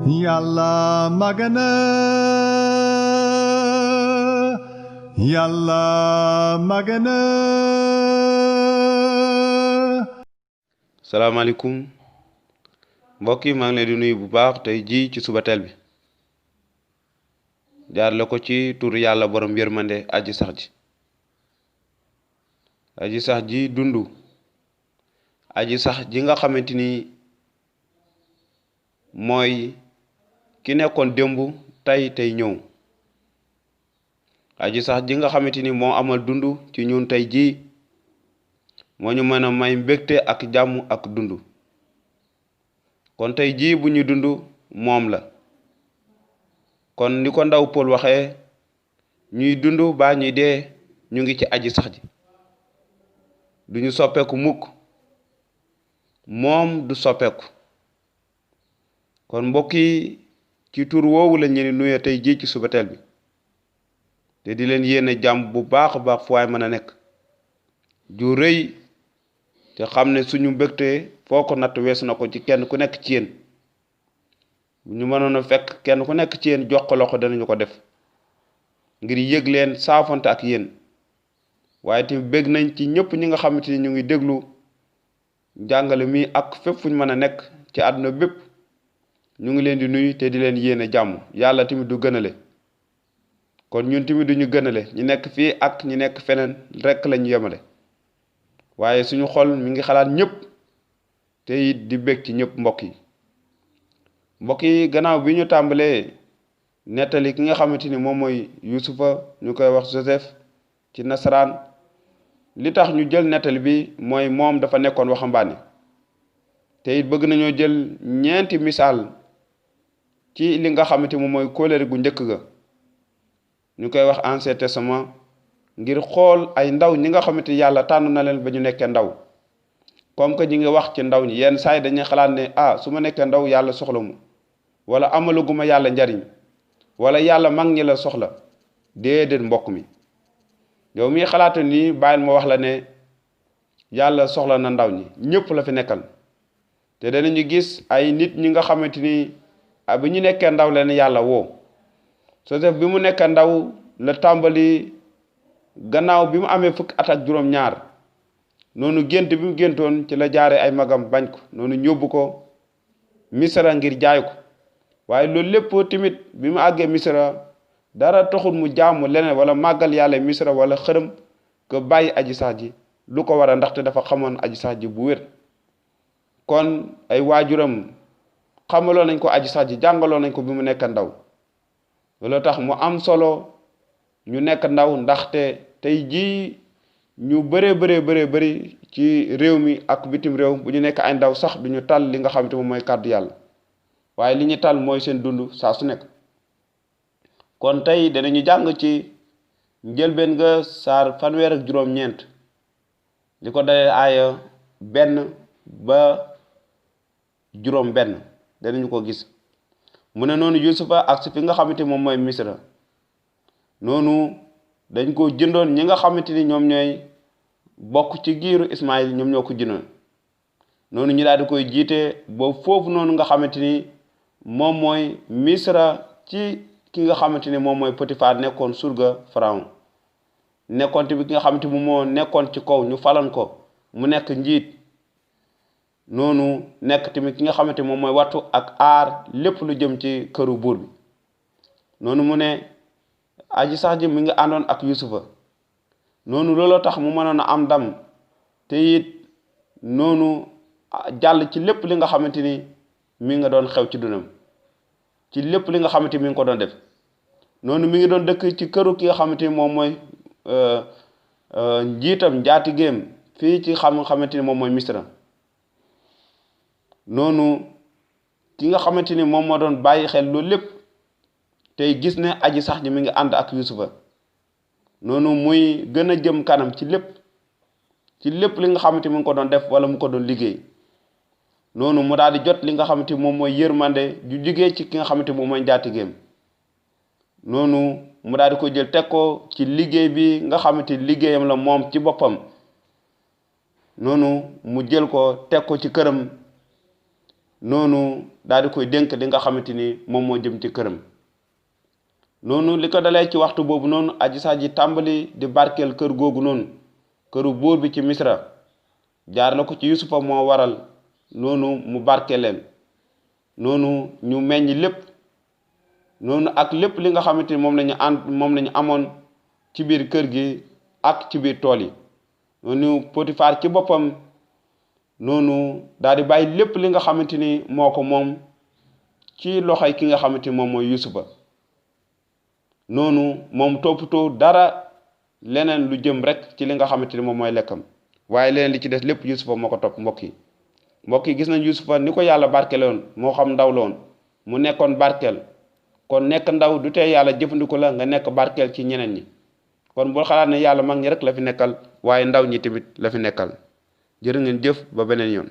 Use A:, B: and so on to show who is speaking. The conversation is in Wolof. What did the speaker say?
A: Yàlla magana Yàlla magana.
B: salaamaaleykum mbokk yi maa ngi leen di nuyu bu baax tey ji ci suba teel bi jaar la ko ci tur yàlla borom yërmande aji sax ji dundu aji sax ji nga xamante ni mooy ki nekkoon démb tey ñëw aji sax ji nga xamante ni moo amal dund ci ñun tey ji moo ñu mën a may mbégte ak jàmm ak dund kon tey ji bu ñu dund moom la kon ni ko ndaw Paul waxee ñuy dund baa ñuy dee ñu ngi ci aji sax ji duñu soppeeku mukk moom du soppeeku kon mbokk yi ci tur woowu la ñu nuyu tey ji ci subateel bi te di leen yéene jàmm bu baax a baax fu waay mën a nekk ju rëy te xam ne suñu mbégte foo ko natt weesu na ko ci kenn ku nekk ci yéen bu ñu mënoon a fekk kenn ku nekk ci yéen jox ko loxo danañu ko def ngir yëg leen saafante ak yéen waaye tamit bég nañ ci ñëpp ñi nga xamante ni ñu ngi déglu jàngale mi ak fépp fu ñu mën a nekk ci àdduna bépp ñu ngi leen di nuyu te di leen yéene jàmm yàlla tamit du gënale kon ñun tamit duñu gënale ñu nekk fii ak ñu nekk feneen rekk lañu yemale waaye suñu xol mi ngi xalaat ñëpp te it di bég ci ñëpp mbokk yi gannaaw bi ñu tàmbalee nettali ki nga xamante ni moom mooy Yusufa ñu koy wax Joseph ci nasaraan li tax ñu jël nettali bi mooy moom dafa nekkoon waxambaane te it bëgg nañoo jël ñeenti misaal ci li nga xamante moom mooy kóllëre gu njëkk ga ñu koy wax Ancien Testament ngir xool ay ndaw ñi nga xamante yàlla tànn na leen ba ñu nekkee ndaw comme que ñi ngi wax ci ndaw ñi yenn saa yi dañuy xalaat ne su ma nekkee ndaw yàlla soxla mu wala amaluguma yàlla njariñ wala yàlla mag ñi la soxla déedéet mbokk mi yow mi xalaatu nii bàyyil ma wax la ne yàlla soxla na ndaw ñi ñëpp la fi nekkal te danañu gis ay nit ñi nga xamante ni bi ñu nekkee ndaw leen yàlla woo Joseph bi mu nekkee ndaw la tàmbali gannaaw bi mu amee fukki at ak juróom-ñaar noonu gént bi mu géntoon ci la jaare ay magam bañ ko noonu ñóbbu ko Misra ngir jaay ko waaye loolu lépp tamit bi mu àggee Misra dara taxul mu jaamu leneen wala màggal yàlla Misra wala xërëm ko bàyyi aji sax ji lu ko war a ndaxte dafa xamoon aji sax ji bu wér kon ay waajuram xamaloo nañ ko aji sax ji jàngaloo nañ ko bi mu nekk ndaw loolu tax mu am solo ñu nekk ndaw ndaxte tey jii ñu bëri ci réew mi ak bitim réew bu ñu nekk ay ndaw sax duñu tal li nga xamante moom mooy kàddu yàlla waaye li ñu tal mooy seen dund saa su nekk kon tey danañu jàng ci njëlbeen nga saar fanweer ak juróom-ñeent li ko dalee aaya 1 ba juróom benn danañu ko gis mu ne noonu Yusufa ak si fi nga xamante moom mooy Misra noonu dañ ko jëndoon ñi nga xamante ni ñoom ñooy bokk ci giiru Ismaïl ñoom ñoo ko jëndoon noonu ñu daal di koy jiite boobu foofu noonu nga xamante ni moom mooy Misra ci ki nga xamante ni moom mooy Potifar nekkoon surga Pharaon nekkoon tamit ki nga xamante ni moo nekkoon ci kaw ñu falan ko mu nekk njiit noonu nekk tamit ki nga xamante ni moom mooy wattu ak aar lépp lu jëm ci këru buur bi noonu mu ne aji sax ji mi ngi àndoon ak Yusufa noonu looloo tax mu mënoon a am ndam te it noonu jàll ci lépp li nga xamante ni mi nga doon xew ci dunam ci lépp li nga xamante ni mi ngi ko doon def noonu mi ngi doon dëkk ci këru ki nga xamante ni moom mooy njiitam njaatigéem fii ci xamante ni moom mooy Misra noonu ki nga xamante ni moom moo doon bàyyi xel loolu lépp tey gis ne aji sax ji mi ngi ànd ak Yusufa noonu muy gën a jëm kanam ci lépp li nga xamante ni mu ngi ko doon def wala mu ko doon liggéey noonu mu daal di jot li nga xamante ni moom mooy yërmande ju jugee ci ki nga xamante ni moom mooy njaatigéem noonu mu daal di ko jël teg ko ci liggéey bi nga xamante ni liggéeyam la moom ci boppam noonu mu jël ko teg ko ci këram noonu daal di koy dénk li nga xamante ni moom moo jëm ci këram. noonu li ko dalee ci waxtu boobu noonu aji sax ji tàmbali di barkeel kër googu noonu, këru buur bi ci misra, jaar la ko ci yusufa moo waral noonu mu barkeel leen, noonu ñu meññ lépp, noonu ak lépp li nga xamante ni moom lañu amoon ci biir kër gi ak ci biir tool yi. noonu Potifar ci boppam noonu daal di bàyyi lépp li nga xamante ni moo ko moom ci loxoy ki nga xamante ni moom mooy yusufa. noonu moom toppatoo dara leneen lu jëm rek ci li nga xamante ni moom mooy lekkam, waaye leneen li ci des lépp yusufa moo ko topp. mbokk yi gis nañ yusufa ni ko yàlla barkeeloon, moo xam ndaw la woon mu nekkoon barkeel. kon nekk ndaw du tee yàlla jëfandiku la nga nekk barkeel ci ñeneen ñi. kon bul xalaat ne yàlla mag ñi rek la fi nekkal, waaye ndaw ñi tamit la fi nekkal. jërë ngeen jëf ba beneen yoon.